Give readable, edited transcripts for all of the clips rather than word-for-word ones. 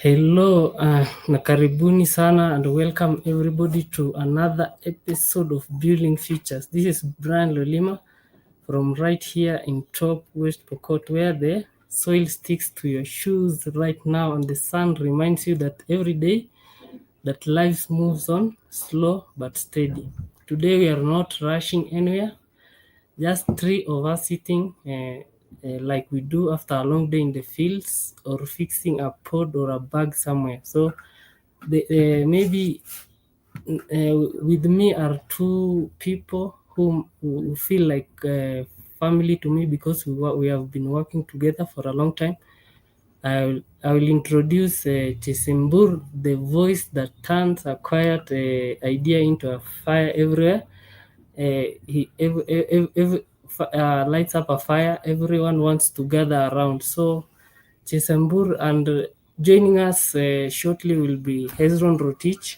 Hello na karibuni sana and welcome everybody to another episode of Building Futures. This is Brian Lolima from right here in Top West Pokot, where the soil sticks to your shoes right now and the sun reminds you that every day that life moves on slow but steady. Today we are not rushing anywhere, just three of us sitting like we do after a long day in the fields or fixing a pod or a bag somewhere. So maybe with me are two people who feel like family to me because we have been working together for a long time. I will introduce Chisimbur, the voice that turns a quiet idea into a fire everywhere. He lights up a fire. Everyone wants to gather around. So Chisambur and joining us shortly will be Hezron Rotich,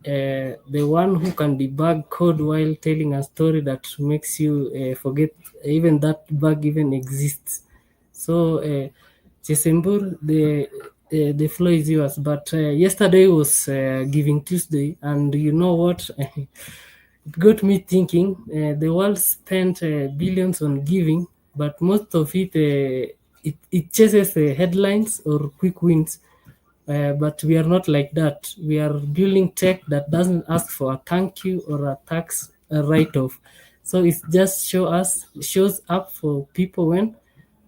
the one who can debug code while telling a story that makes you forget even that bug even exists. So, Chesembur, the floor is yours. But yesterday was Giving Tuesday, and you know what? It got me thinking. The world spent billions on giving, but most of it chases headlines or quick wins. But we are not like that. We are building tech that doesn't ask for a thank you or a tax write-off. So it just shows up for people when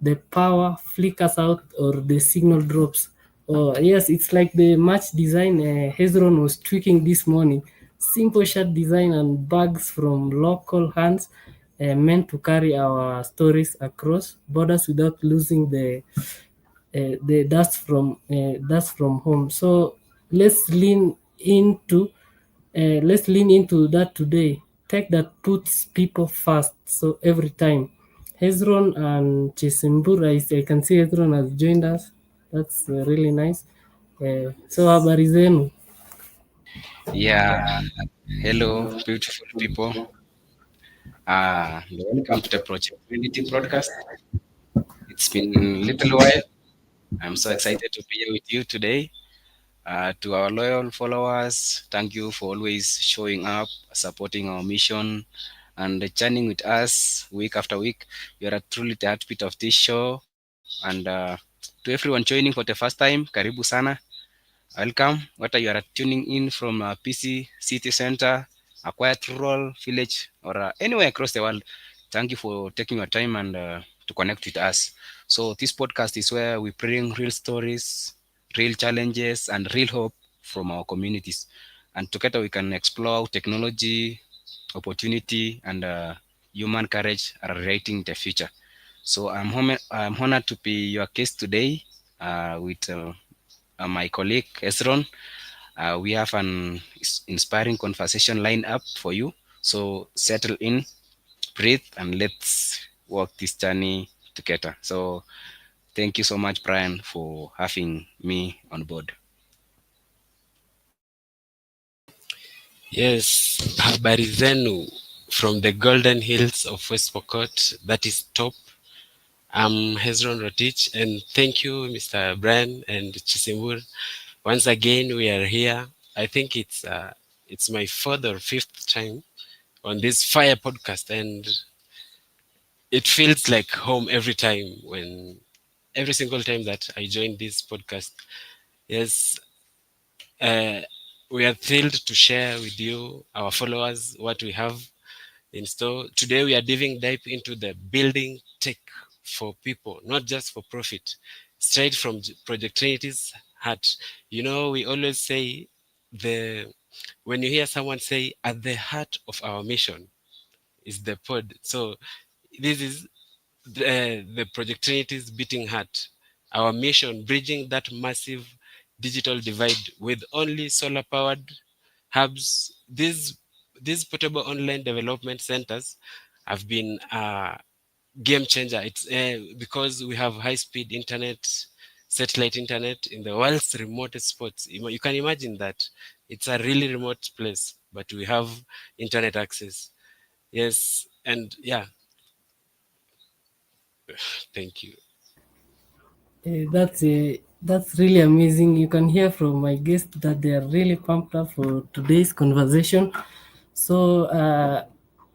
the power flickers out or the signal drops. Oh yes, it's like the match design Hezron was tweaking this morning. Simple shirt design and bags from local hands meant to carry our stories across borders without losing the dust from home. So let's lean into let's lean into that today. Tech that puts people first. So every time, Hezron and Chisimbur, I can see Hezron has joined us. That's really nice. So habari zenu? Yeah, hello, beautiful people. Welcome to the Project Unity broadcast. It's been a little while. I'm so excited to be here with you today. To our loyal followers, thank you for always showing up, supporting our mission, and journeying with us week after week. You are truly the heartbeat of this show. And to everyone joining for the first time, karibu sana. Welcome, whether you are tuning in from a PC city center, a quiet rural village, or anywhere across the world. Thank you for taking your time and to connect with us. So, this podcast is where we bring real stories, real challenges, and real hope from our communities. And together we can explore how technology, opportunity, and human courage are writing the future. So, I'm honored to be your guest today with my colleague Esron. We have an inspiring conversation lined up for you. So settle in, breathe, and let's walk this journey together. So thank you so much, Brian, for having me on board. Yes, habari zenu from the golden hills of West Pokot, that is top. I'm Hezron Rotich, and thank you, Mr. Brian and Chisimur. Once again, we are here. I think it's my fourth or fifth time on this fire podcast, and it feels like home every single time that I join this podcast. Yes, uh, we are thrilled to share with you, our followers, what we have in store. Today, we are diving deep into the building tech for people, not just for profit, straight from Project Trinity's heart. You know, we always say the when you hear someone say, at the heart of our mission is the pod. So this is the Project Trinity's beating heart. Our mission, bridging that massive digital divide with only solar powered hubs. These portable online development centers have been a game changer. It's because we have high speed internet, satellite internet in the world's remotest spots. You can imagine that it's a really remote place, but we have internet access. Yes, and yeah, thank you. That's That's really amazing. You can hear from my guests that they are really pumped up for today's conversation. So,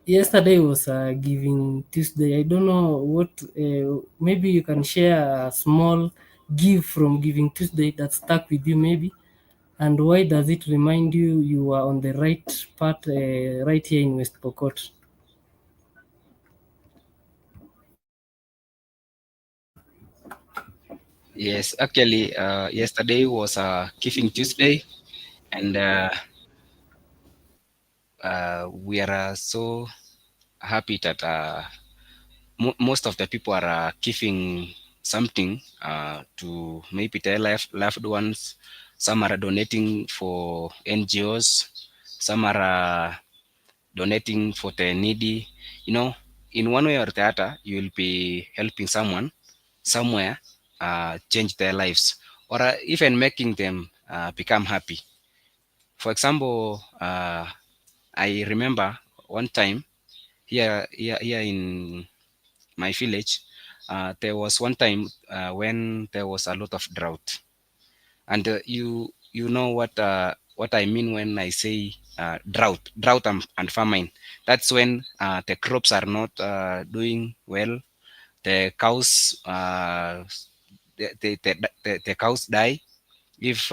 yesterday was Giving Tuesday. I don't know what, maybe you can share a small give from Giving Tuesday that stuck with you, maybe. And why does it remind you you are on the right path right here in West Pokot? Yes, actually, yesterday was Giving Tuesday, and we are so happy that most of the people are giving something to maybe their loved ones. Some are donating for NGOs. Some are donating for the needy. You know, in one way or the other, you will be helping someone somewhere change their lives, or even making them become happy. For example, I remember one time here in my village, there was one time when there was a lot of drought, and you know what I mean when I say drought and famine. That's when the crops are not doing well. The cows the cows die if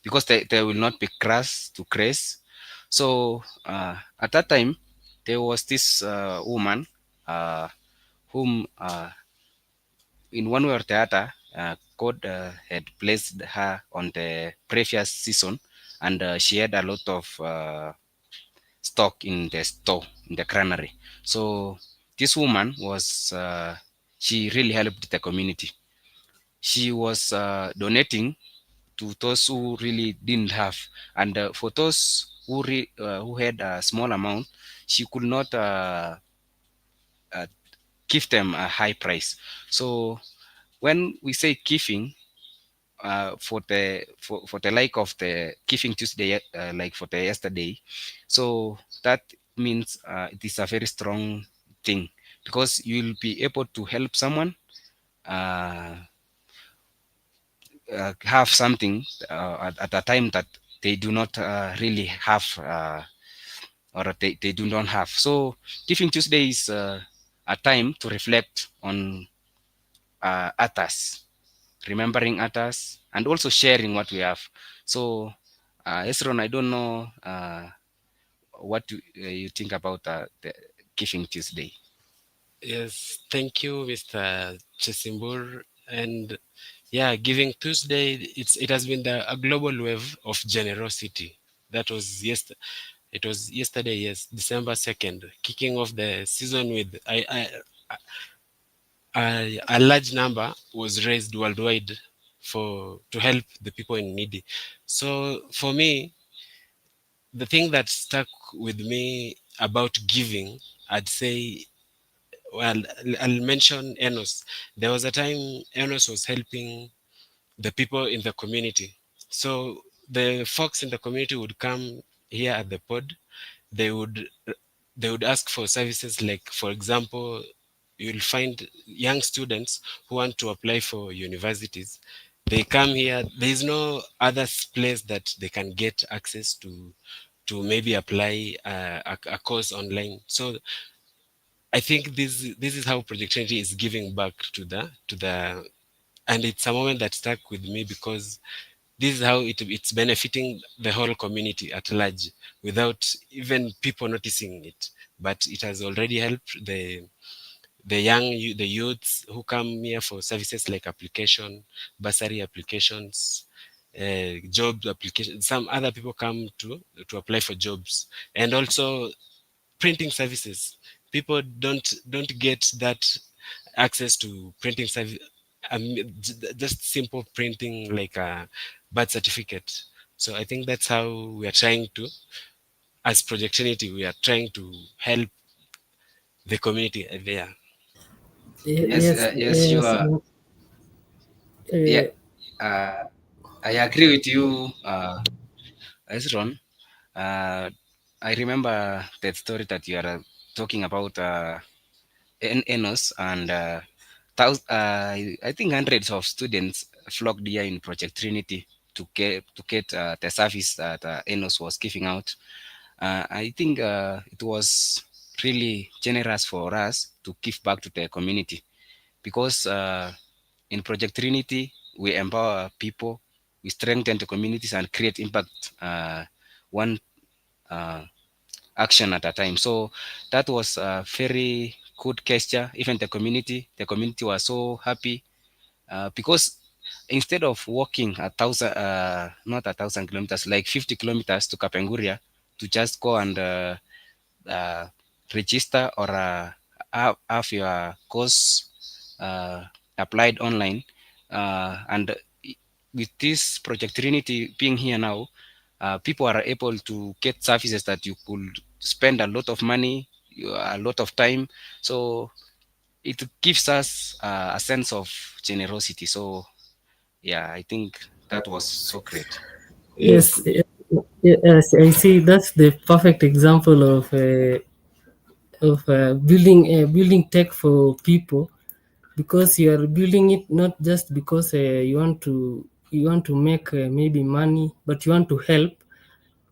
because there will not be grass to graze. So at that time there was this woman uh, whom in one way or the other, God had placed her on the previous season, and she had a lot of stock in the store, in the granary. So this woman was, she really helped the community. She was donating to those who really didn't have, and for those who had a small amount, she could not uh, give them a high price. So when we say giving, for the like of the Giving Tuesday, like for the yesterday. So that means it is a very strong thing because you'll be able to help someone uh, have something at a time that they do not really have or they do not have. So Giving Tuesday is a time to reflect on others, remembering others, and also sharing what we have. So, Esron, I don't know what you think about the Giving Tuesday. Yes, thank you, Mr. Chesimbur. And yeah, Giving Tuesday, it has been a global wave of generosity. That was it was yesterday, yes, December 2nd, kicking off the season with a large number was raised worldwide for to help the people in need. So for me, the thing that stuck with me about giving, I'd say, well, I'll mention Enos. There was a time Enos was helping the people in the community. So the folks in the community would come here at the pod. They would they would ask for services like, for example, you'll find young students who want to apply for universities. They come here. There is no other place that they can get access to maybe apply a course online. So I think this is how Project Trinity is giving back to the and it's a moment that stuck with me because this is how it's benefiting the whole community at large without even people noticing it. But it has already helped the youths who come here for services like application, bursary applications, job applications. Some other people come to apply for jobs, and also printing services. People don't get that access to printing service. Just simple printing like a birth certificate. So I think that's how we are trying to, as Projectionity, we are trying to help the community there. Yes, Yes, yes, you yes. are. Yeah, Uh, uh, I agree with you, Esron. Uh, I remember that story that you are talking about Enos and I think hundreds of students flocked here in Project Trinity to get the service that Enos was giving out. I think it was really generous for us to give back to the community because in Project Trinity we empower people, we strengthen the communities and create impact one uh, action at a time. So that was a very good gesture. Even the community was so happy because instead of walking not 1,000 kilometers, like 50 kilometers to Kapenguria to just go and uh, register or have your course applied online, and with this Project Trinity being here now, people are able to get services that you could spend a lot of money, a lot of time. So it gives us a sense of generosity. So yeah, I think that was so great. Yes, Yes. yes, I see. That's the perfect example of building tech for people, because you are building it not just because you want to make maybe money, but you want to help.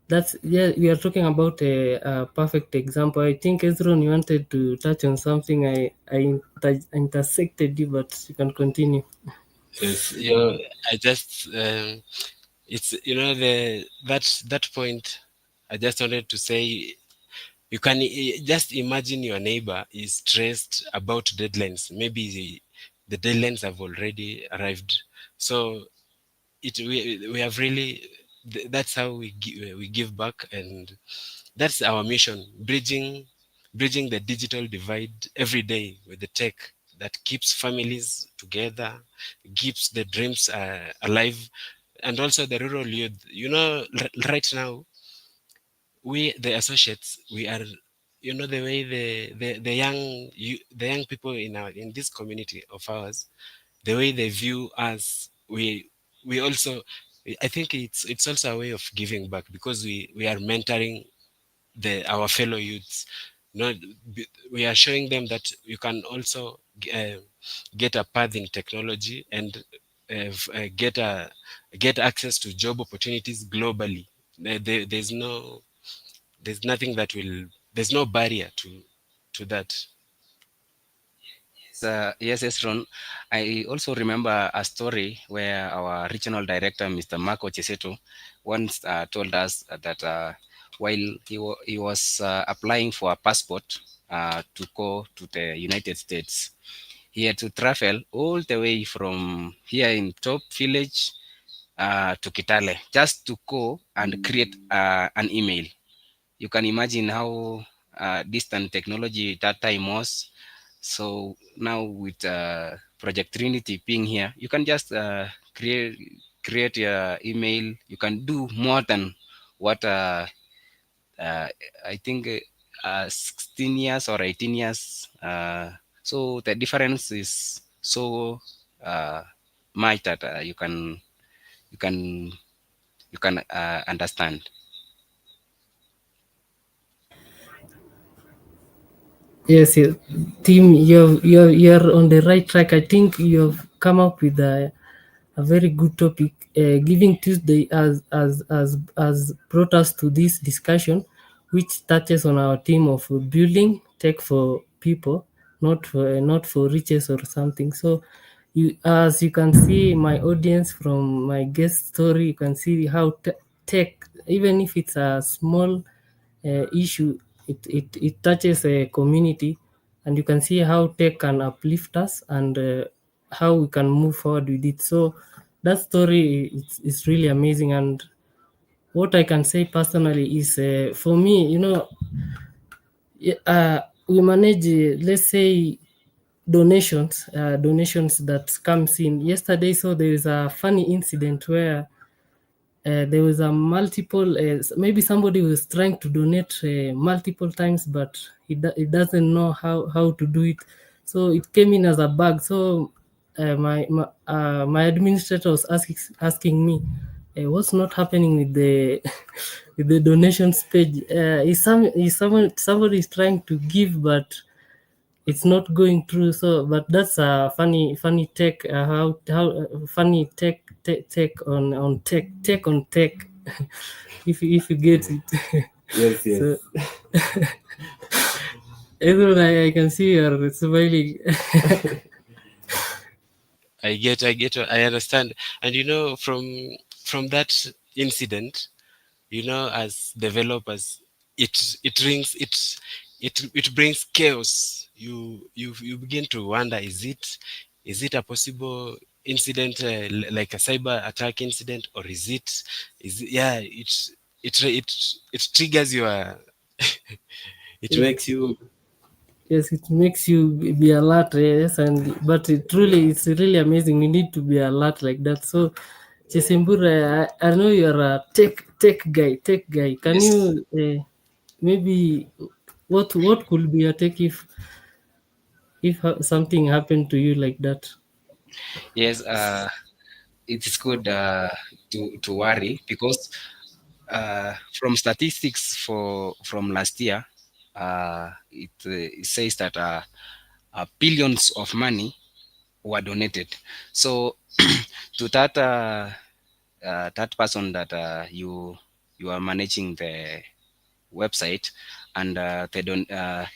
That's, yeah, we are talking about a perfect example. I think Ezron, you wanted to touch on something. I intersected you, but you can continue. Yes, I just it's the that point. I just wanted to say you can just imagine your neighbor is stressed about deadlines. Maybe the deadlines have already arrived, so we have really that's how we give back, and that's our mission, bridging the digital divide every day with the tech that keeps families together, keeps the dreams alive, and also the rural youth. Right now we the associates, we are, the way the young people in this community of ours, the way they view us, we also, I think it's also a way of giving back, because we are mentoring our fellow youths. Not We are showing them that you can also get a path in technology, and get access to job opportunities globally. There's nothing that will there's no barrier to that. Yes, Esron. I also remember a story where our regional director, Mr. Marco Cheseto, once told us that while he was applying for a passport to go to the United States, he had to travel all the way from here in Top Village to Kitale just to go and create an email. You can imagine how distant technology that time was. So now with Project Trinity being here, you can just create your email. You can do more than what uh, I think 16 years or 18 years. So the difference is so uh, much that you can you can understand. Yes, yes. Team, you're on the right track. I think you've come up with a very good topic. Giving Tuesday as brought us to this discussion, which touches on our theme of building tech for people, not for riches or something. So, as you can see, my audience from my guest story, you can see how tech, even if it's a small issue, it touches a community, and you can see how tech can uplift us, and how we can move forward with it. So that story is really amazing. And what I can say personally is, for me, we manage, let's say, donations that comes in yesterday. So there is a funny incident where there was a multiple, maybe somebody was trying to donate multiple times, but he doesn't know how to do it. So it came in as a bug. So my administrator was asking me, what's not happening with the with the donations page. Is somebody is trying to give, but it's not going through. So, but that's a funny tech. How funny tech on tech on tech. If you get it. Yes, So, yes. everyone, I can see you're smiling. I understand. And from that incident, as developers, it brings chaos. You begin to wonder, is it a possible incident, like a cyber attack incident, or yeah, it triggers your it Yes, makes you. yes, it makes you be alert. Yes, and but it's really amazing. We need to be alert like that. So, Chesimbura, I know you're a tech guy. Tech guy. Can you Yes, maybe what could be a tech if something happened to you like that? yes. It is good to worry because from statistics from last year, it says that billions of money were donated. So to that person that you are managing the website, and they don't. I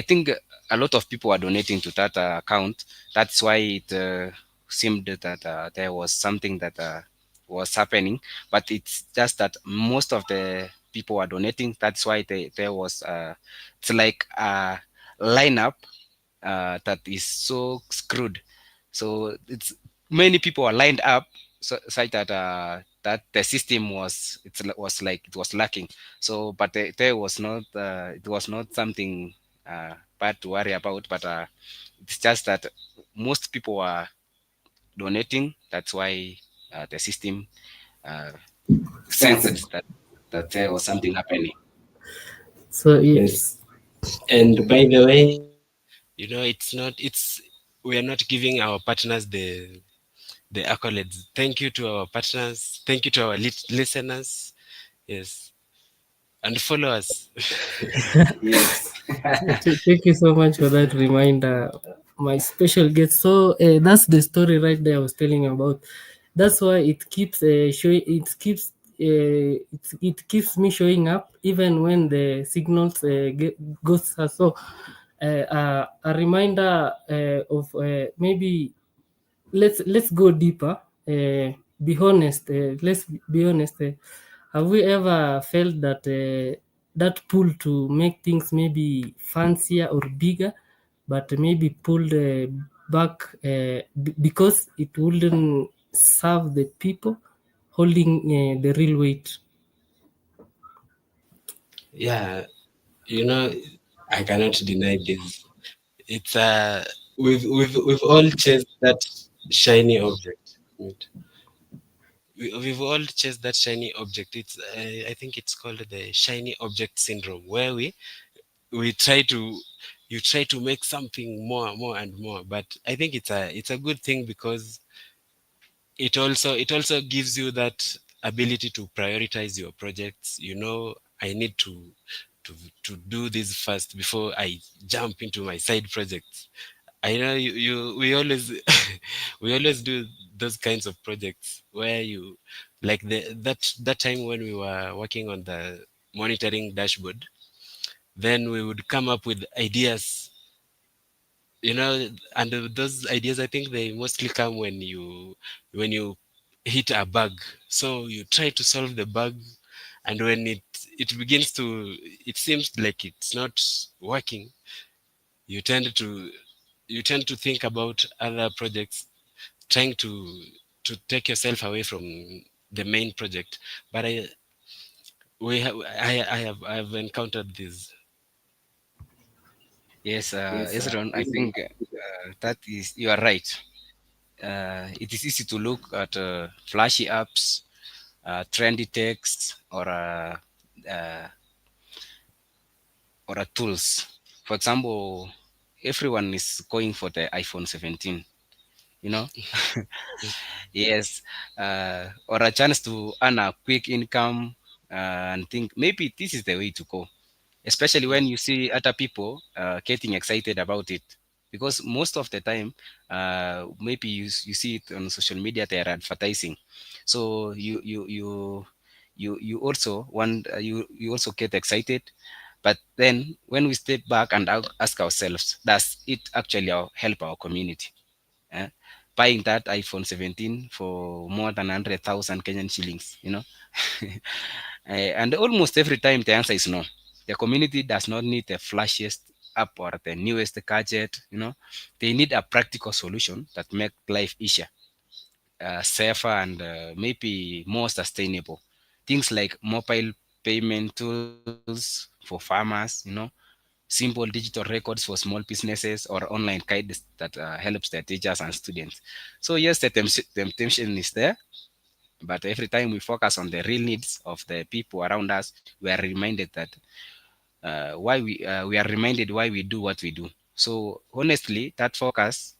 think a lot of people are donating to that account. That's why it seemed that there was something that was happening. But it's just that most of the people are donating. That's why there was. It's like a lineup that is so screwed. So it's many people are lined up, so such that that the system was like it was lacking. So, but there was not it was not something bad to worry about. But it's just that most people are donating. That's why the system uh, sensed that there was something happening. So Yes. And by the way, we are not giving our partners the accolades. Thank you to our partners. Thank you to our listeners. Yes, and follow us. yes. Thank you so much for that reminder, my special guest. So that's the story right there I was telling you about. That's why it keeps showing. It keeps me showing up even when the signals goes. So a reminder of maybe let's go deeper. Be honest. Let's be honest. Have we ever felt that that pull to make things maybe fancier or bigger, but maybe pulled back because it wouldn't serve the people holding the real weight? Yeah, you know, I cannot deny this. It's we've all chased that shiny object. Wait. We've all chased that shiny object. I think it's called the shiny object syndrome, where we try to you try to make something more and more. But I think it's a good thing, because it also gives you that ability to prioritize your projects. I need to to do this first before I jump into my side projects. I know we always we always do those kinds of projects where like that time when we were working on the monitoring dashboard. Then we would come up with ideas, and those ideas, I think they mostly come when you hit a bug. So you try to solve the bug, and when it seems like it's not working, you tend to think about other projects, trying to take yourself away from the main project. But I have encountered this. Yes, Yes. Ezron, I think that is you are right. It is easy to look at flashy apps, trendy texts, uh, or tools. For example, everyone is going for the iPhone 17. You know, yes, or a chance to earn a quick income, and think maybe this is the way to go. Especially when you see other people getting excited about it. because most of the time, maybe you see it on social media, they are advertising. So you also want, you also get excited. But then when we step back and ask ourselves, does it actually help our community? eh? Buying that iPhone 17 for more than 100,000 Kenyan shillings, you know. And almost every time the answer is no. The community does not need the flashiest app or the newest gadget, you know. They need a practical solution that make life easier, safer, and maybe more sustainable. Things like mobile payment tools for farmers, you know, simple digital records for small businesses, or online guides that helps their teachers and students. So yes, the temptation is there, but every time we focus on the real needs of the people around us, we are reminded that we are reminded why we do what we do. So honestly, that focus,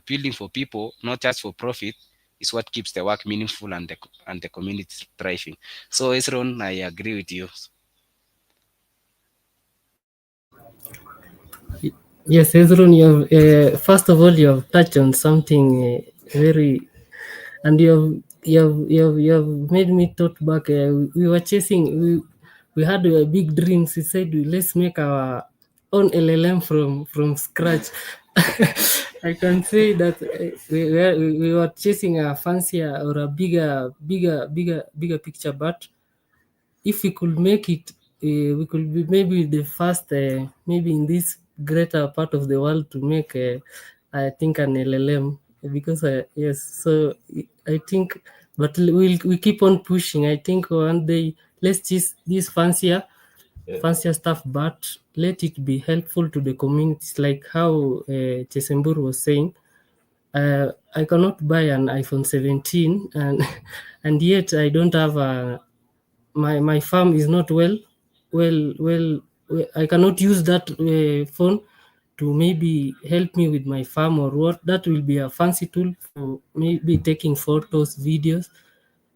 building for people, not just for profit, is what keeps the work meaningful and the community thriving. So Esron, I agree with you. Yes, Hezron, you have, first of all, you have touched on something very, and you have made me thought back. We were chasing, we had big dreams. We said, let's make our own LLM from scratch. I can say that we were chasing a fancier or a bigger picture, but if we could make it, we could be maybe the first, maybe in this greater part of the world to make, I think, an LLM. Because yes, so I think, but we keep on pushing. I think one day let's just this fancier stuff, but let it be helpful to the communities, like how Chesembur was saying. I cannot buy an iPhone 17, and and yet I don't have a, my farm is not well. I cannot use that phone to maybe help me with my farm or what. That will be a fancy tool for maybe taking photos, videos.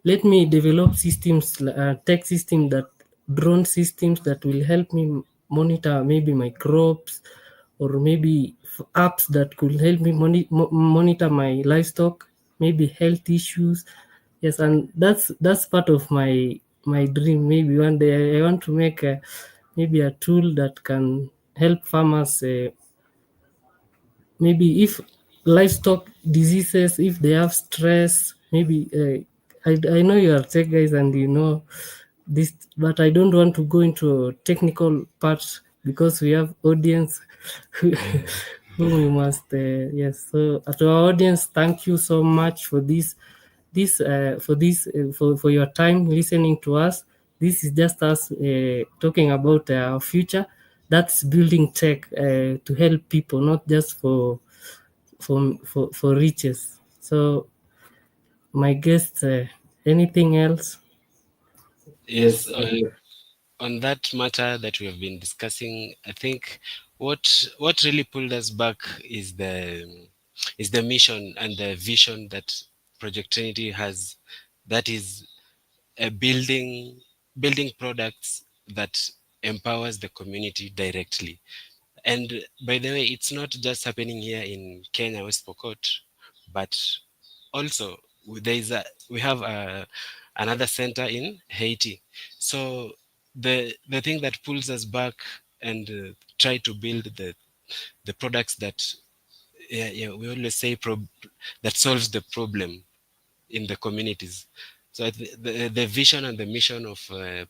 Let me develop systems, tech system, that drone systems that will help me monitor maybe my crops, or maybe apps that could help me monitor my livestock, maybe health issues. Yes, and that's part of my dream. Maybe one day I want to make maybe a tool that can help farmers, maybe if livestock diseases, if they have stress, maybe I know you are tech guys and you know this, but I don't want to go into technical parts because we have audience who, whom we must yes. So to our audience, thank you so much for for your time listening to us. This is just us talking about our future. That's building tech to help people, not just for riches. So my guest, anything else? Yes, on that matter that we have been discussing, I think what really pulled us back is the mission and the vision that Project Trinity has. That is building products that empowers the community directly. And by the way, it's not just happening here in Kenya, West Pokot, but also we have another center in Haiti. So the thing that pulls us back and try to build the products that, we always say that solves the problem in the communities. So the vision and the mission of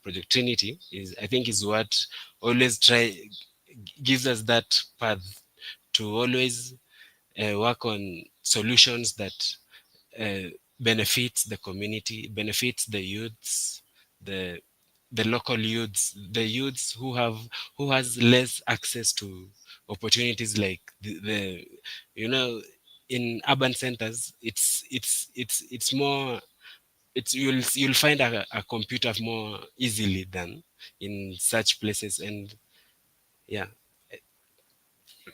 Project Trinity is, I think, is what always gives us that path to always work on solutions that benefits the community, benefits the youths, the local youths, the youths who has less access to opportunities, like the you know in urban centers. It's more, it's you'll find a computer more easily than in such places. And yeah.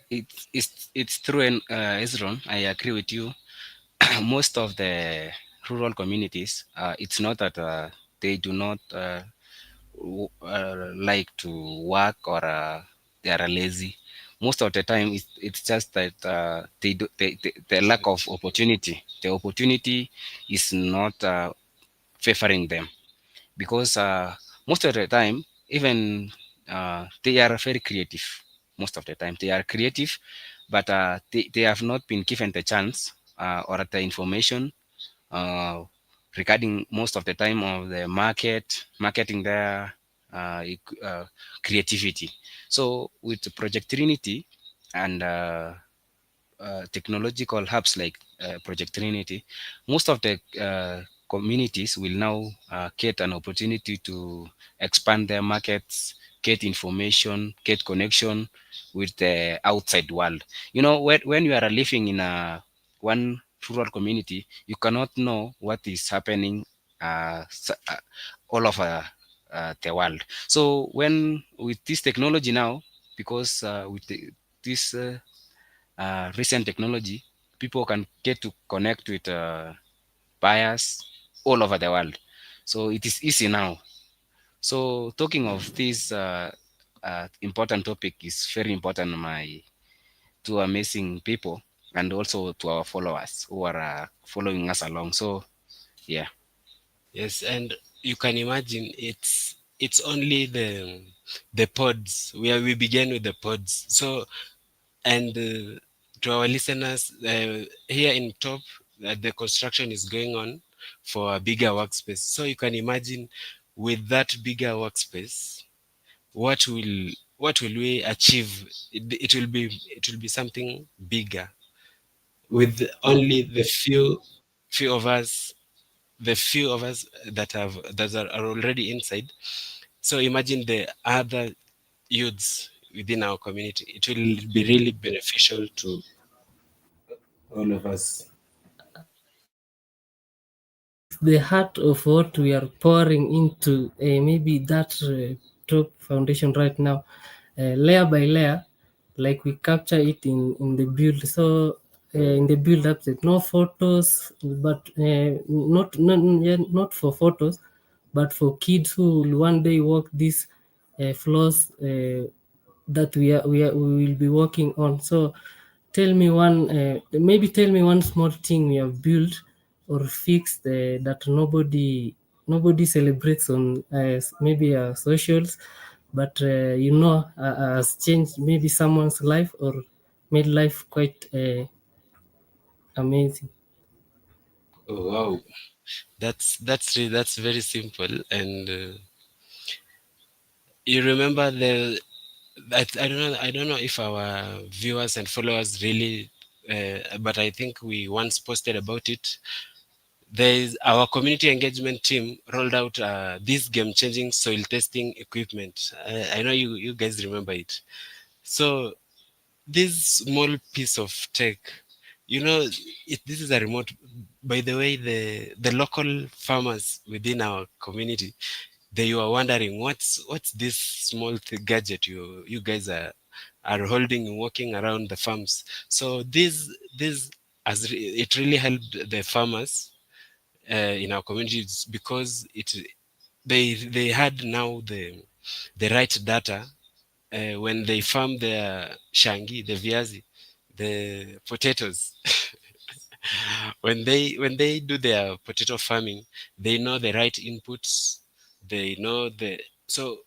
It's true, and Ezron, I agree with you. Most of the rural communities, it's not that they do not like to work, or they are lazy. most of the time it's just that the lack of opportunity. The opportunity is not favoring them because most of the time, even they are very creative. Most of the time, they are creative, but they have not been given the chance or the information uh, regarding most of the time of the marketing their creativity. So with Project Trinity and technological hubs like Project Trinity, most of the communities will now get an opportunity to expand their markets, get information, get connection with the outside world. When you are living in a one rural community, you cannot know what is happening all over the world. So when with this technology now, because with this recent technology, people can get to connect with buyers all over the world. So it is easy now. So talking of this important topic is very important, my two amazing people, and also to our followers who are following us along. So yeah. Yes, and you can imagine it's only the pods where we began with the pods. So and to our listeners here in top, the construction is going on for a bigger workspace. So you can imagine with that bigger workspace, what will what will we achieve? It will be something bigger with only the few of us that are already inside. So imagine the other youths within our community. It will be really beneficial to all of us. It's the heart of what we are pouring into maybe that top foundation right now, layer by layer, like we capture it in the build. So in the build up, no photos, but not for photos, but for kids who will one day walk these floors that we will be working on. So tell me one small thing you have built or fixed that nobody celebrates on maybe socials, but has changed maybe someone's life or made life quite amazing. Oh wow, that's very simple. And you remember I don't know if our viewers and followers really, but I think we once posted about it. There's our community engagement team rolled out this game-changing soil testing equipment. I know you guys remember it. So this small piece of tech, this is a remote. By the way, the local farmers within our community, they were wondering what's this small gadget you guys are holding and walking around the farms. So it really helped the farmers in our communities, because they had now the right data when they farm their shangi, the viazi, the potatoes. When they do their potato farming, they know the right inputs. They know so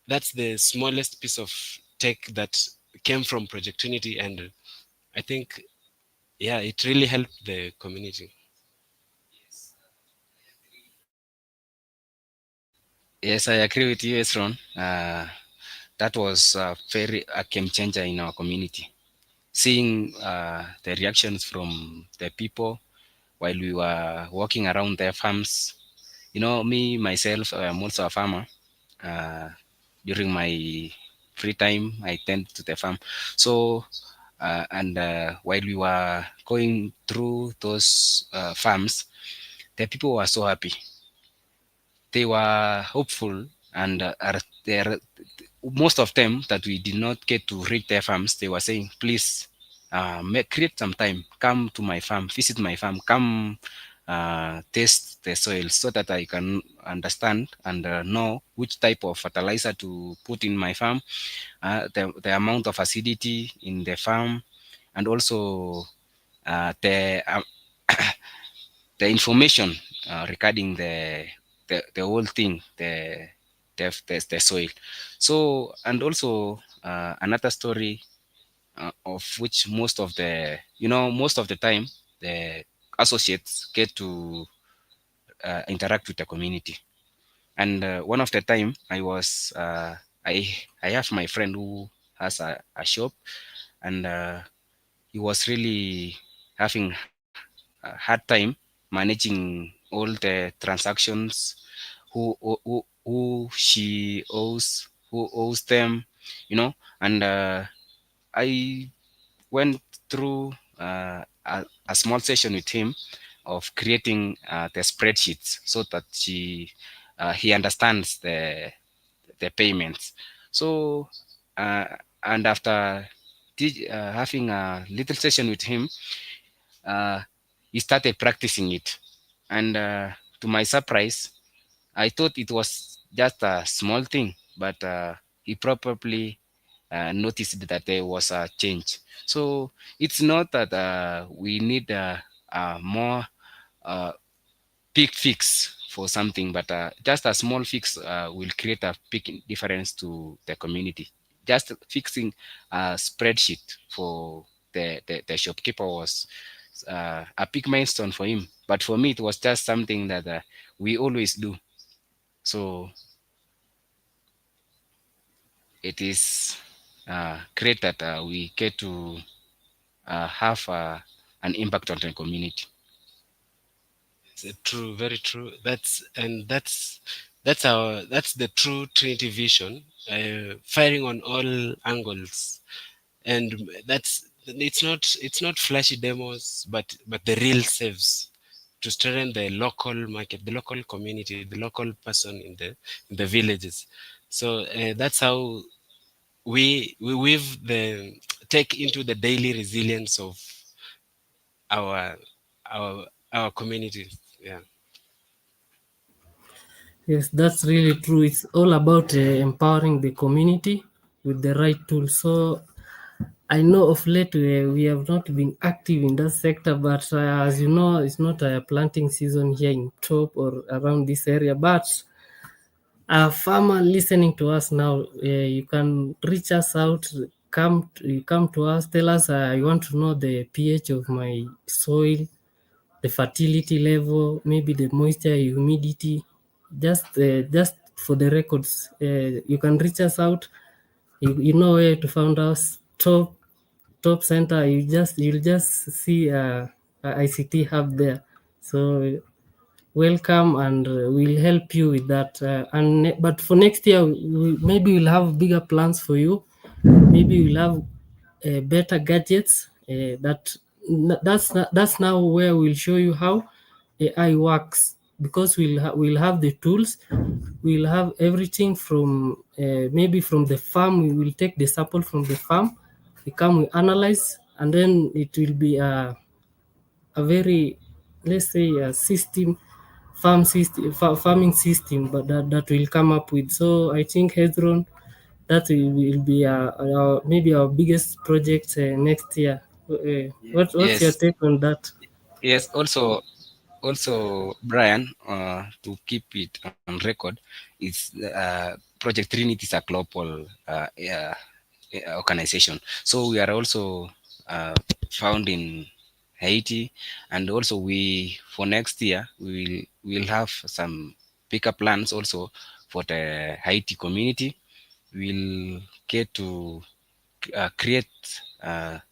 that's the smallest piece of tech that came from Project Unity, and I think, yeah, it really helped the community. Yes, I agree with you, Esron. That was very a game changer in our community. Seeing the reactions from the people while we were walking around their farms. Me myself, I'm also a farmer. Uh, During my free time, I tend to the farm. So, and while we were going through those farms, the people were so happy. They were hopeful, and most of them that we did not get to reach their farms, they were saying, please create some time, come to my farm, visit my farm, come test the soil so that I can understand and know which type of fertilizer to put in my farm, the amount of acidity in the farm, and also the the information regarding the whole thing, the soil. So, and also another story of which most of the, most of the time the associates get to interact with the community. And one of the time I I have my friend who has a shop, and he was really having a hard time managing all the transactions, who she owes, who owes them, and I went through a small session with him of creating the spreadsheets so that he understands the payments. So uh, and after having a little session with him, uh, he started practicing it, and to my surprise, I thought it was just a small thing, but he probably noticed that there was a change. So it's not that we need more uh, big fix for something, but just a small fix will create a big difference to the community. Just fixing a spreadsheet for the shopkeeper was a big milestone for him. But for me, it was just something that we always do. So it is great that we get to have an impact on the community. True, very true. That's the true Trinity vision, firing on all angles, and it's not flashy demos, but the real saves to strengthen the local market, the local community, the local person in the villages. So that's how we weave the take into the daily resilience of our our communities. Yeah. Yes, that's really true. It's all about empowering the community with the right tools. So I know of late we have not been active in that sector, but as you know, it's not a planting season here in Top or around this area. But a farmer listening to us now, you can reach us out. You come to us. Tell us you want to know the pH of my soil, the fertility level, maybe the moisture, humidity. Just for the records, you can reach us out. You know where to find us. Top center. You'll just see a ICT hub there. So welcome, and we'll help you with that. But for next year, maybe we'll have bigger plans for you. Maybe we'll have better gadgets. That's now where we'll show you how AI works, because we'll have the tools. We'll have everything from maybe from the farm. We will take the sample from the farm. We come, we analyze, and then it will be a very, let's say, a system, farming system, but that will come up with. So I think Hezron, that will be maybe our biggest project next year. What's your Yes, take on that? yes. Also, Brian, to keep it on record, is Project Trinity is a global organization. So we are also found in Haiti, and also we for next year we will have some bigger plans also for the Haiti community. We'll get to create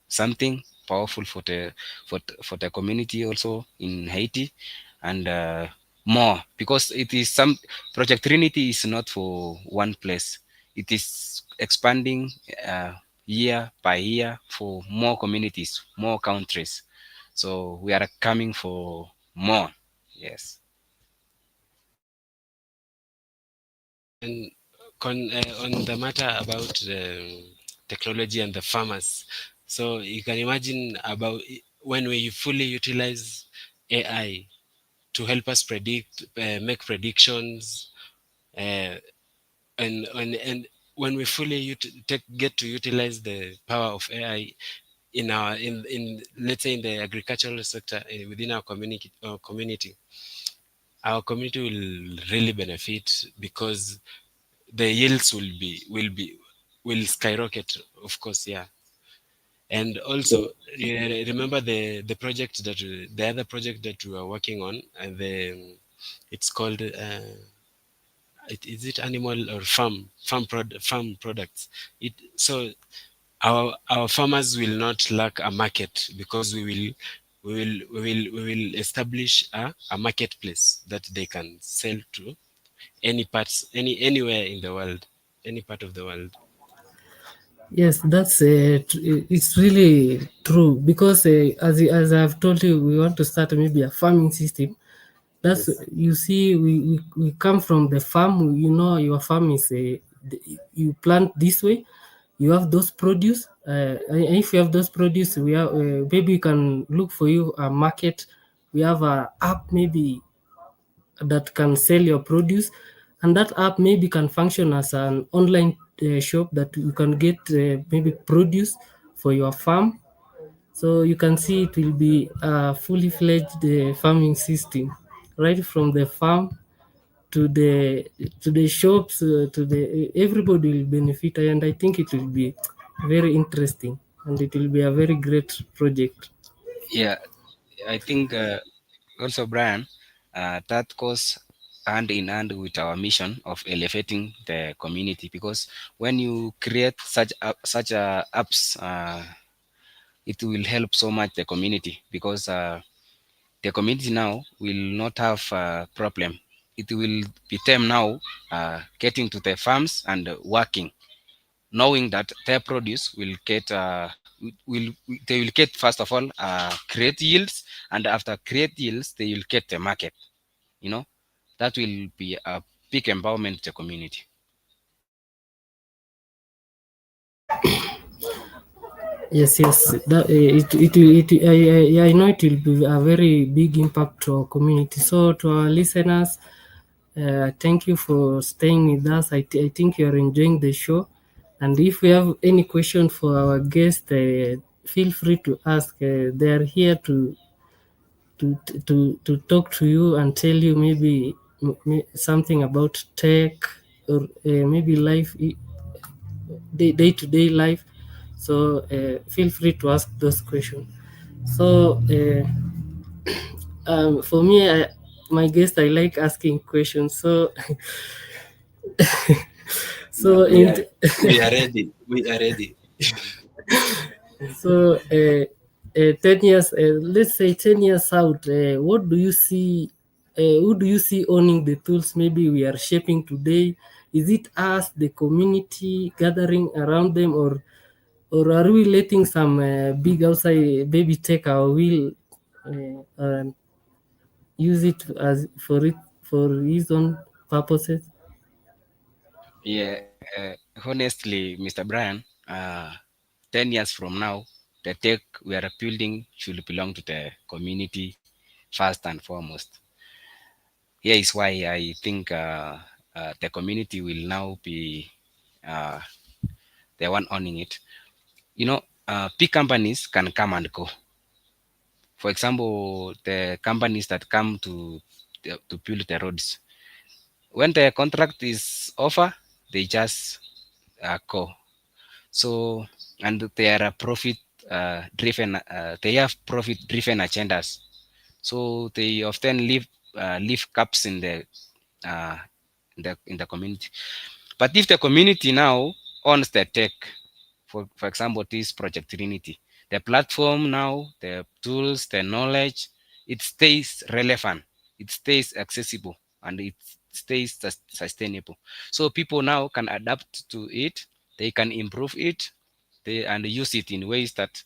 something powerful for the community also in Haiti, and more, because it is some Project Trinity is not for one place. It is expanding year by year for more communities, more countries. So we are coming for more. Yes. And on the matter about the technology and the farmers, so you can imagine about when we fully utilize AI. to help us predict, make predictions, uh, and when we fully get to utilize the power of AI in our in let's say in the agricultural sector, within our community will really benefit, because the yields will skyrocket, of course, yeah. And also, So, yeah, remember the other project that we are working on, and it's called, is it animal or farm products. It so our farmers will not lack a market, because we will establish a marketplace that they can sell to anywhere in the world, any part of the world. Yes, that's it's really true because as I've told you, we want to start maybe a farming system. That's yes. you see, we come from the farm. You know, your farm is you plant this way. You have those produce. And if you have those produce, we have maybe we can look for you a market. We have a app maybe that can sell your produce, and that app maybe can function as an online shop that you can get maybe produce for your farm. So you can see it will be a fully fledged farming system, right from the farm to the shops, to the everybody will benefit, and I think it will be very interesting, and it will be a very great project. Yeah, I think also, Brian, that goes hand in hand with our mission of elevating the community, because when you create such apps, it will help so much the community, because the community now will not have a problem. It will be them now getting to the farms and working, knowing that their produce will get they will get, first of all, great yields, and after great yields they will get the market. You know, that will be a big empowerment to the community. Yes, yes. That I know it will be a very big impact to our community. So to our listeners, thank you for staying with us. I think you are enjoying the show, and if we have any question for our guest, feel free to ask. They are here to talk to you and tell you maybe something about tech, or maybe life, day to day life. So feel free to ask those questions. So for me, my guest, I like asking questions. So Yeah, so in we are ready. We are ready. so 10 years, let's say 10 years out, what do you see, who do you see owning the tools maybe we are shaping today? Is it us, the community gathering around them, or are we letting some big outside maybe take our wheel and use it as for his own purposes? Yeah, honestly, Mr. Brian, 10 years from now, the tech we are building should belong to the community first and foremost. Here is why I think the community will now be uh, the one owning it. You know, big companies can come and go. For example, the companies that come to build the roads, when the contract is over, they just go. So, and they are a profit driven. They have profit driven agendas. So they often leave gaps uh, in the community. But if the community now owns the tech, for example, this Project Trinity, the platform now, the tools, the knowledge, it stays relevant, it stays accessible, and it stays sustainable. So people now can adapt to it, they can improve it, and use it in ways that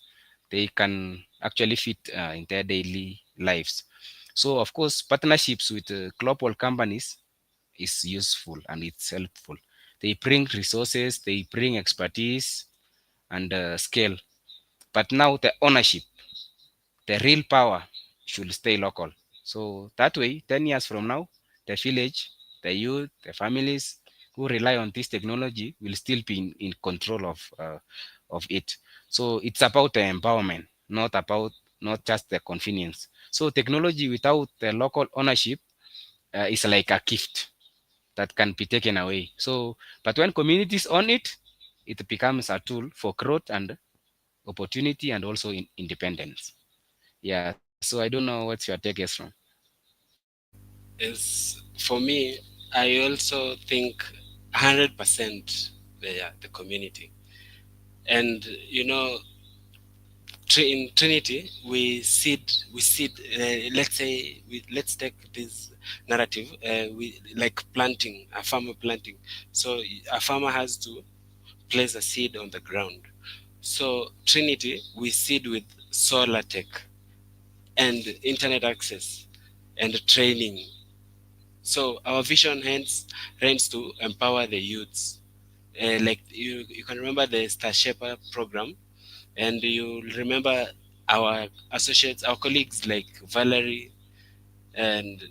they can actually fit in their daily lives. So, of course, partnerships with global companies is useful and it's helpful. They bring resources, they bring expertise and scale. But now the ownership, the real power should stay local. So that way, 10 years from now, the village, the youth, the families who rely on this technology will still be in control of it. So it's about the empowerment, not just the convenience. So technology without the local ownership is like a gift that can be taken away. So, but when communities own it, it becomes a tool for growth and opportunity and also independence. Yeah. So I don't know what's your take, from. Is for me, I also think 100% the community. And in Trinity, we seed. Let's say, let's take this narrative. We like planting a farmer planting. So a farmer has to place a seed on the ground. So Trinity, we seed with solar tech and internet access and training. So our vision hence ranks to empower the youths. Like you can remember the Star Shepherd program, and you remember our associates, our colleagues like Valerie and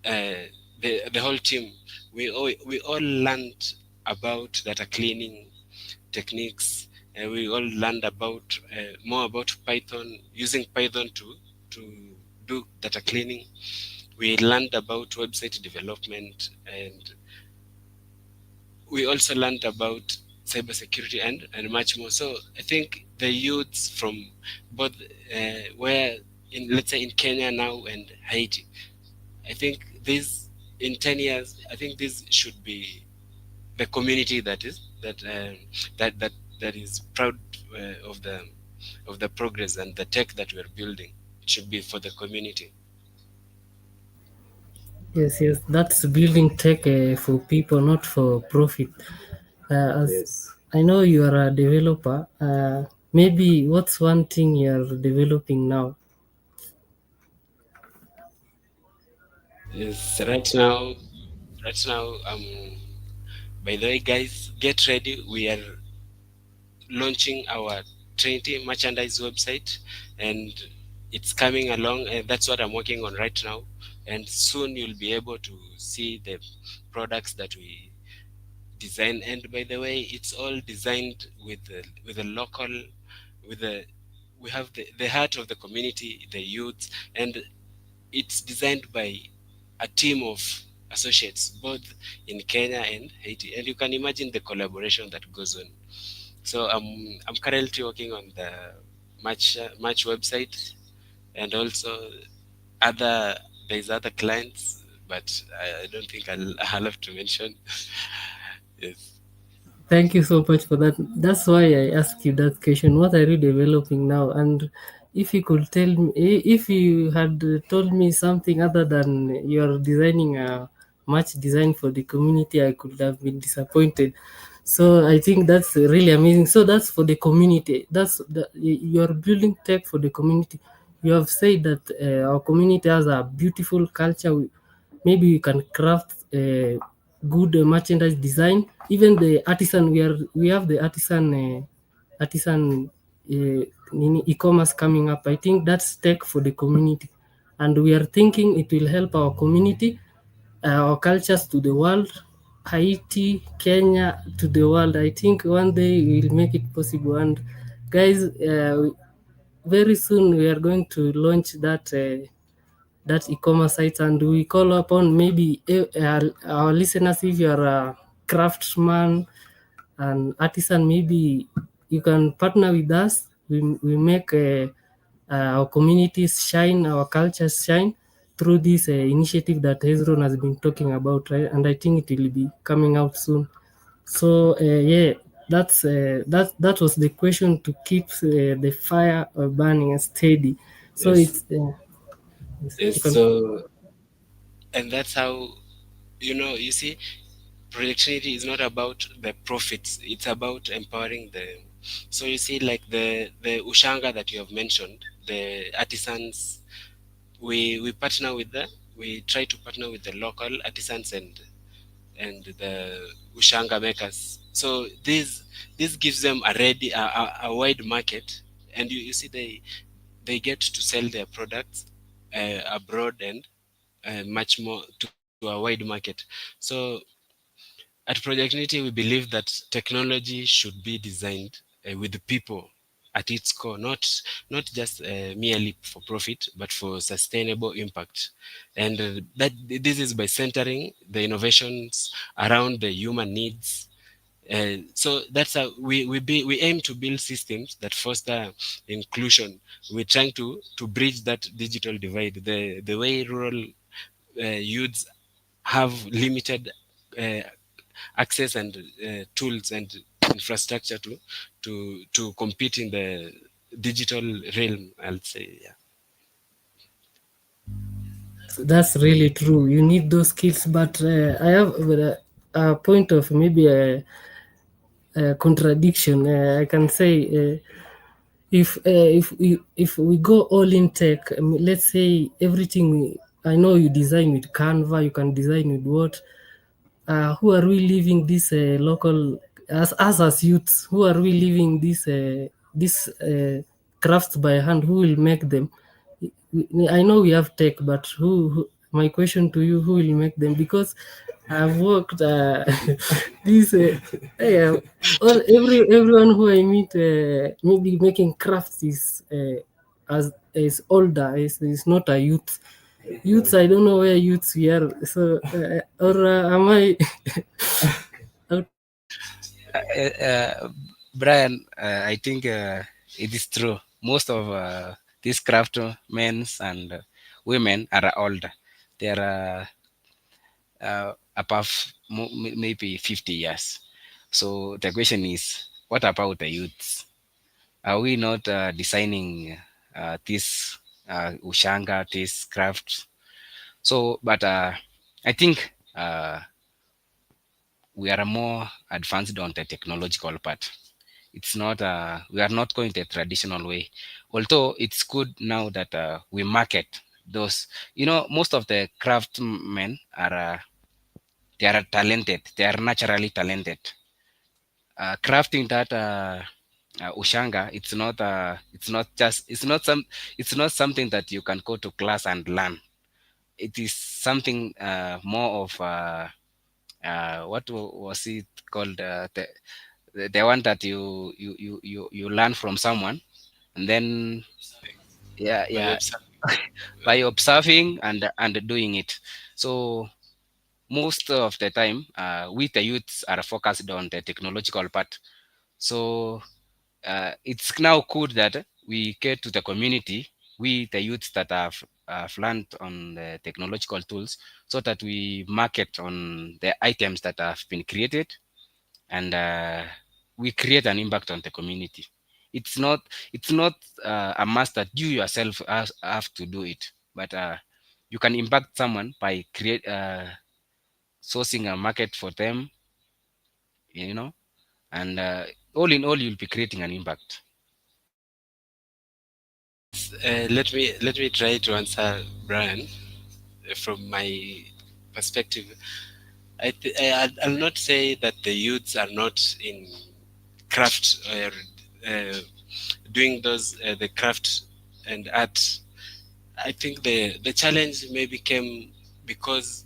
the whole team. We all learned about data cleaning techniques. We all learned about more about Python, using Python to do data cleaning. We learned about website development, and we also learned about cybersecurity and much more. So I think the youths from both where in, let's say, in Kenya now and Haiti, I think this in 10 years, I think this should be the community that is proud of the progress and the tech that we're building. It should be for the community. Yes, yes, that's building tech for people, not for profit. As Yes. I know you are a developer, maybe what's one thing you're developing now? Is right now, by the way, guys, get ready. We are launching our Trinity merchandise website, and it's coming along. And that's what I'm working on right now. And soon you'll be able to see the products that we design. And by the way, it's all designed with the local, with the we have the heart of the community, the youth, and it's designed by a team of associates both in Kenya and Haiti. And you can imagine the collaboration that goes on. So I'm currently working on the match website, and also other there's other clients, but I don't think I'll have to mention. Yes. Thank you so much for that. That's why I asked you that question. What are you developing now? And if you could tell me, if you had told me something other than you're designing a match design for the community, I could have been disappointed. So I think that's really amazing. So that's for the community. You're building tech for the community. You have said that our community has a beautiful culture. Maybe you can craft good merchandise design. Even the artisan, we have the artisan e-commerce coming up. I think that's tech for the community, and we are thinking it will help our community, our cultures to the world, Haiti, Kenya to the world. I think one day we'll make it possible. And guys, very soon we are going to launch that e-commerce site, and we call upon maybe our listeners, if you are a craftsman and artisan, maybe you can partner with us. We make our communities shine, our cultures shine through this initiative that Hezron has been talking about, right? And I think it will be coming out soon. So yeah, that was the question, to keep the fire burning and steady. So Yes. it's you Yes. can. So, and that's how, you see, productivity is not about the profits, it's about empowering the. So you see, like the ushanga that you have mentioned, the artisans, we partner with the we try to partner with the local artisans and the ushanga makers. So this gives them a wide market, and you see they get to sell their products abroad and much more to a wide market. So at Project Unity, we believe that technology should be designed with the people at its core, not just merely for profit, but for sustainable impact. And that this is by centering the innovations around the human needs. So that's how we aim to build systems that foster inclusion. We're trying to bridge that digital divide. The way rural youths have limited uh, access and tools and infrastructure to compete in the digital realm, I'll say. Yeah. That's really true. You need those skills, but I have a point of maybe a contradiction. I can say if we go all in tech, let's say everything. I know you design with Canva. You can design with what? Who are we leaving this local as us as youths? Who are we leaving this crafts by hand? Who will make them? I know we have tech, but who? My question to you: who will make them? Because I've worked this. Everyone who I meet, maybe making crafts is older. Is not a youth. Youths, I don't know where youths we are. So, or am I out? Brian, I think it is true. Most of these craftsmen and women are older. They are above maybe 50 years. So the question is, what about the youths? Are we not designing this ushanga, this craft? So, but I think we are more advanced on the technological part. It's not we are not going the traditional way, although it's good now that we market those. Most of the craftsmen are they are talented, they are naturally talented. Crafting that ushanga, it's not something that you can go to class and learn. It is something more of what was it called, the one that you learn from someone, and then yeah, By yeah, observing. by observing and doing it. So most of the time we the youths are focused on the technological part. So it's now good that we get to the community, we the youths that have learned on the technological tools, so that we market on the items that have been created, and we create an impact on the community. It's not a must that you yourself have to do it, but you can impact someone by sourcing a market for them, you know, and all in all, you'll be creating an impact. Let me try to answer Brian from my perspective. I'll not say that the youths are not in craft or doing those the craft and art. I think the challenge maybe came because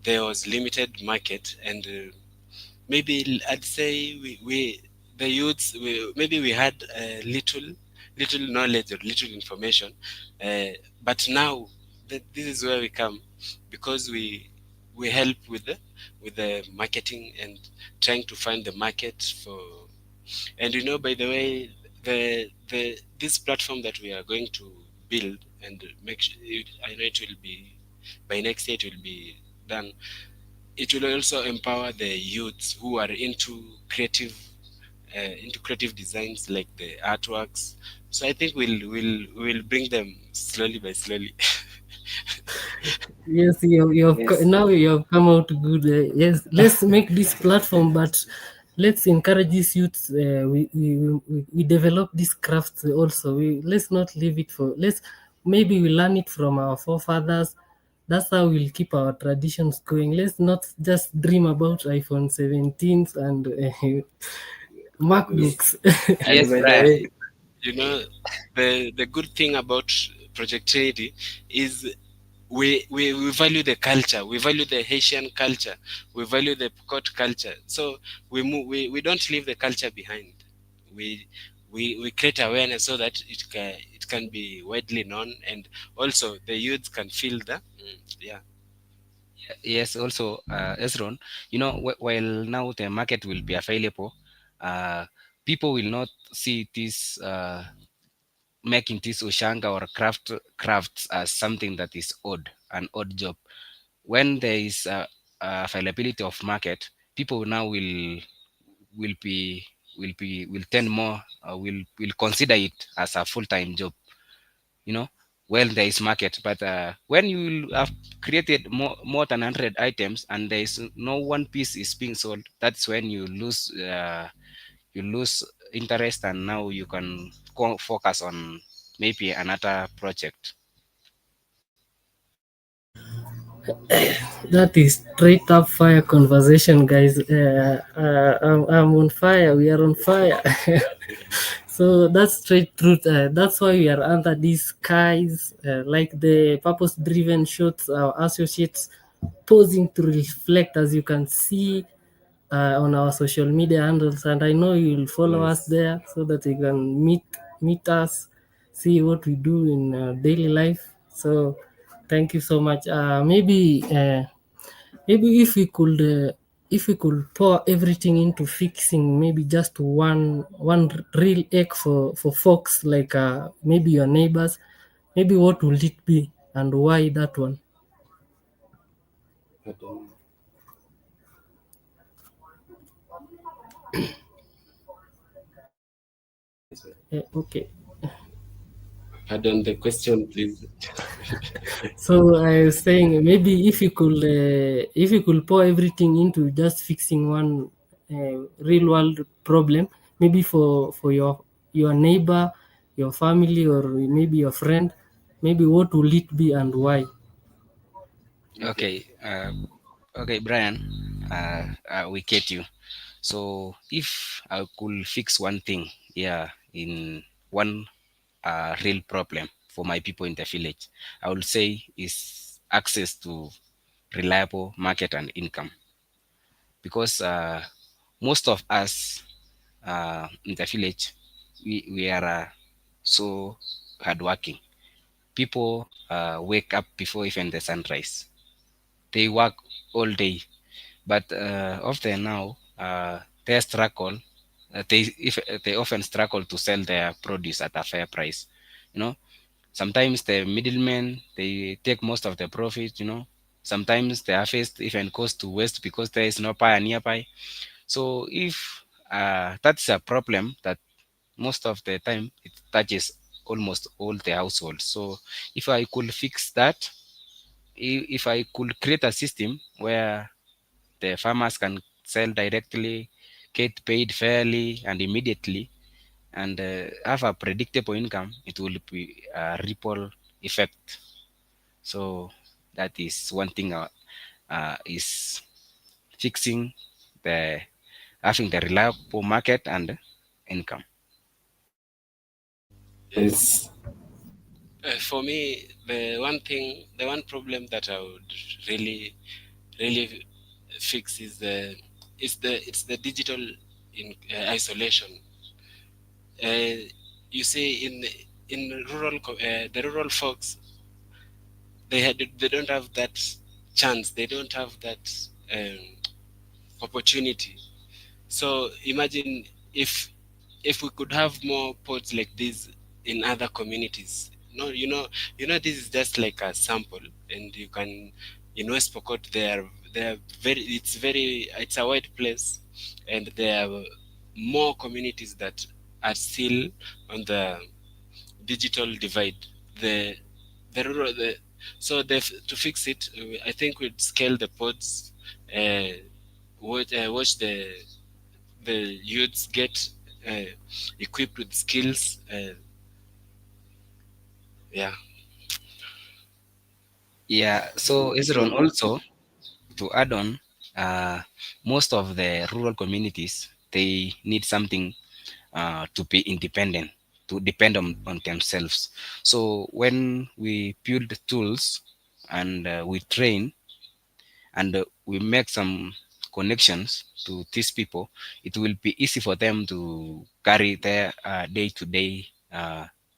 there was limited market, and maybe I'd say we the youths maybe we had little knowledge or little information, uh, but now this is where we come, because we help with the marketing and trying to find the market for. And by the way, the this platform that we are going to build and make sure I know it will be by next year, it will be done. It will also empower the youths who are into creative designs like the artworks. So I think we'll bring them slowly by slowly. Yes, now you have come out good. Yes, let's make this platform, but let's encourage these youths. We develop this craft also. Let's not leave it for. Let's maybe we learn it from our forefathers. That's how we'll keep our traditions going. Let's not just dream about iPhone 17s and MacBooks. And Yes, by the Brian. way, you know, the good thing about Project Trinity is we value the culture, we value the Haitian culture, we value the Pokot culture. So we don't leave the culture behind. We we create awareness so that it can be widely known, and also the youth can feel the yeah. Yes, also, Ezron, while now the market will be available, uh, people will not see this making this ushanga or crafts as something that is an odd job. When there is availability of market, people now will be will tend more will consider it as a full-time job, you know when there is market. But when you will have created more than 100 items and there is no one piece is being sold, that's when you lose interest, and now you can focus on maybe another project. That is straight up fire conversation, guys. I'm on fire. We are on fire. So that's straight truth. That's why we are under these skies, like the purpose-driven shots. Our associates posing to reflect, as you can see on our social media handles, and I know you'll follow us Yes. there so that you can meet us, see what we do in daily life. So thank you so much. Maybe if we could pour everything into fixing maybe just one real egg for folks like maybe your neighbors, maybe what will it be and why that one? Pardon, Okay. pardon the question, please. So I was saying maybe if you could pour everything into just fixing one real world problem, maybe for your neighbor, your family, or maybe your friend, maybe what will it be and why? Okay. Okay, okay, Brian, we get you. So if I could fix one thing, yeah, in one real problem for my people in the village, I would say is access to reliable market and income. Because most of us in the village, we are so hardworking. People wake up before even the sunrise. They work all day, but often now they struggle. They often struggle to sell their produce at a fair price. You know, sometimes the middlemen they take most of the profit. Sometimes the harvest even goes to waste because there is no buyer nearby. So if that's a problem that most of the time it touches almost all the households. So if I could fix that, if I could create a system where the farmers can sell directly, get paid fairly and immediately, and have a predictable income, it will be a ripple effect. So that is one thing is fixing the having the reliable market and income. Yes. For me, the one problem that I would really fix it's the digital isolation. Uh, you see, in the rural folks, they don't have that chance. They don't have that opportunity. So imagine if we could have more pods like this in other communities. No, this is just like a sample, and you can in West Pokot they are it's a wide place, and there are more communities that are still on the digital divide. The the rural the so to fix it, I think we'd scale the pods, uh, watch the youths get uh, equipped with skills. Yeah. Yeah. So Ezron, also to add on, most of the rural communities they need something to be independent. to depend on themselves. So when we build tools and we train and we make some connections to these people, it will be easy for them to carry their day-to-day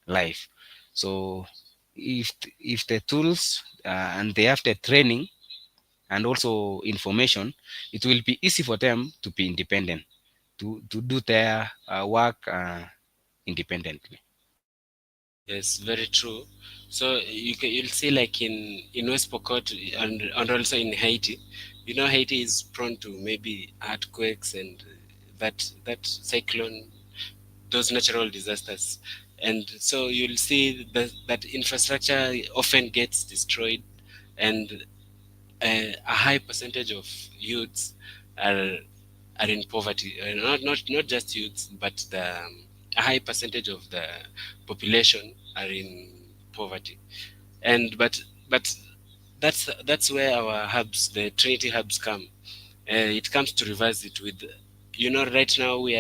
life. So if the tools and they have the training and also information, it will be easy for them to be independent, to do their work independently. Yes, very true. So you'll see like in West Pokot and also in Haiti, Haiti is prone to maybe earthquakes and that cyclone, those natural disasters, and so you'll see that infrastructure often gets destroyed, and a high percentage of youths are are in poverty. Not just youths, but a high percentage of the population are in poverty. And but that's where our hubs, the Trinity hubs, come. It comes to reverse it with, right now we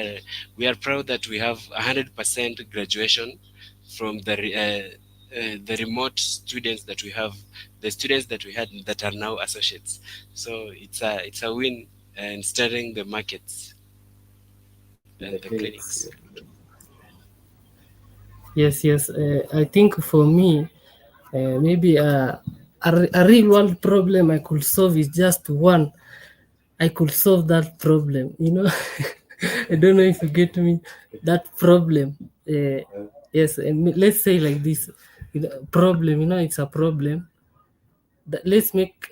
are proud that we have 100% graduation from the remote students that we have, the students that we had that are now associates. So it's a win in stirring the markets and the clinics. Yes, yes. I think for me, maybe a real world problem I could solve is just one. I could solve that problem. I don't know if you get me. That problem. Yes, and let's say like this. Problem. It's a problem. Let's make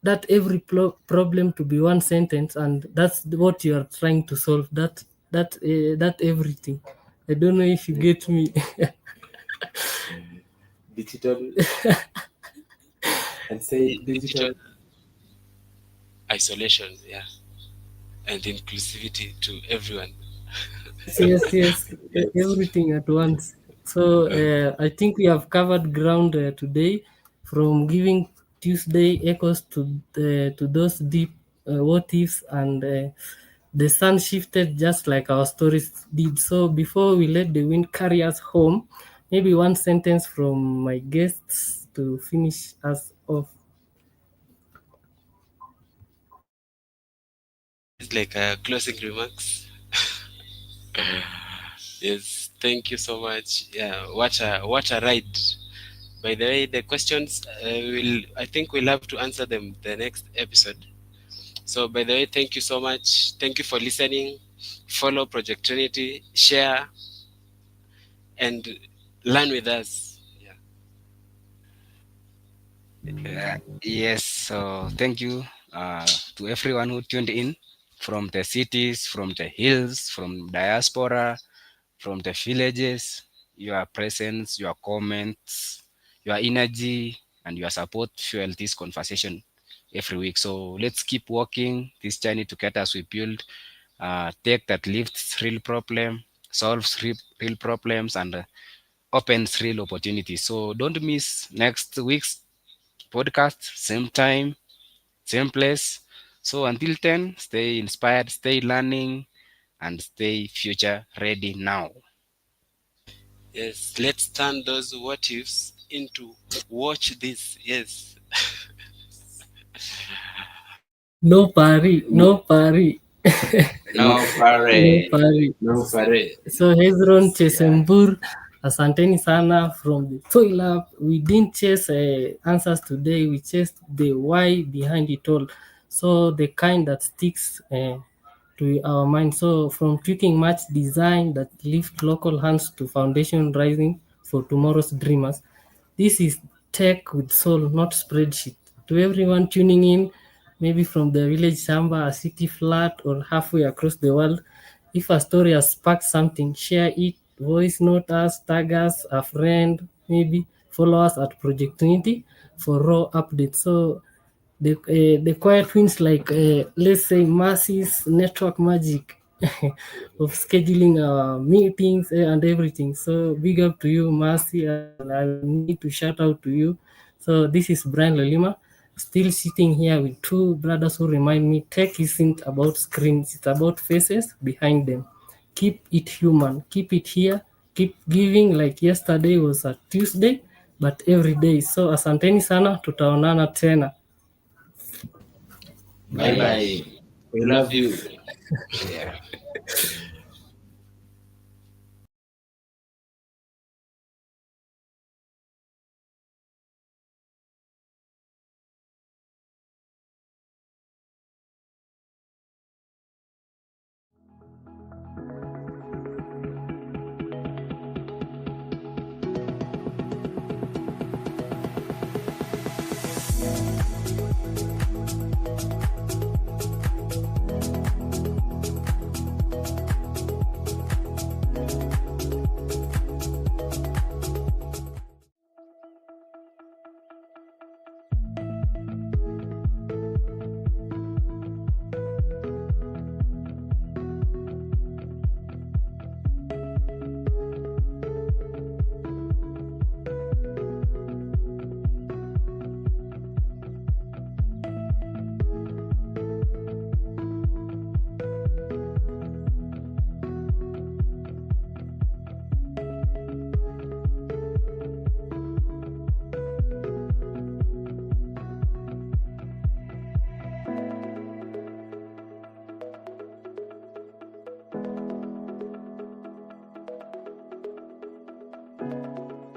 that every problem to be one sentence, and that's what you are trying to solve. That everything. I don't know if you get me. Digital and say digital. Digital isolation, yeah, and inclusivity to everyone. Yes, yes, everything at once. So I think we have covered ground today, from giving Tuesday echoes to those deep what ifs, and the sun shifted just like our stories did. So before we let the wind carry us home, maybe one sentence from my guests to finish us off. It's like closing remarks. Yes, thank you so much. Yeah, what a ride. By the way, the questions I think we'll have to answer them the next episode. So by the way, thank you so much. Thank you for listening. Follow Project Trinity, share, and learn with us. Yeah. Yes, so thank you to everyone who tuned in from the cities, from the hills, from diaspora, from the villages. Your presence, your comments, your energy, and your support fuel this conversation every week. So let's keep walking this journey together as we build tech that lifts real problem, solves real problems, and opens real opportunities. So don't miss next week's podcast, same time, same place. So until then, stay inspired, stay learning, and stay future ready now. Yes, let's turn those what ifs into watch this. Yes. No pari, no pari. No, No No pare. pari. No pare. So Hezron Yeah. Chesembur, asanteni sana from the Toy Lab. We didn't chase answers today. We chased the why behind it all. So the kind that sticks to our mind. So from tweaking match design that lift local hands to foundation rising for tomorrow's dreamers. This is tech with soul, not spreadsheet. To everyone tuning in, maybe from the village Samba, a city flat, or halfway across the world, if a story has sparked something, share it, voice note us, tag us, a friend, maybe follow us at Project Unity for raw updates. So the quiet wins, like let's say Mercy's network magic of scheduling our meetings and everything. So big up to you, Mercy, and I need to shout out to you. So this is Brian Lolima, still sitting here with two brothers who remind me tech isn't about screens, it's about faces behind them. Keep it human, keep it here, keep giving like yesterday was a Tuesday, but every day. So asanteni sana, tutaonana tena. Bye bye. We love you. Yeah.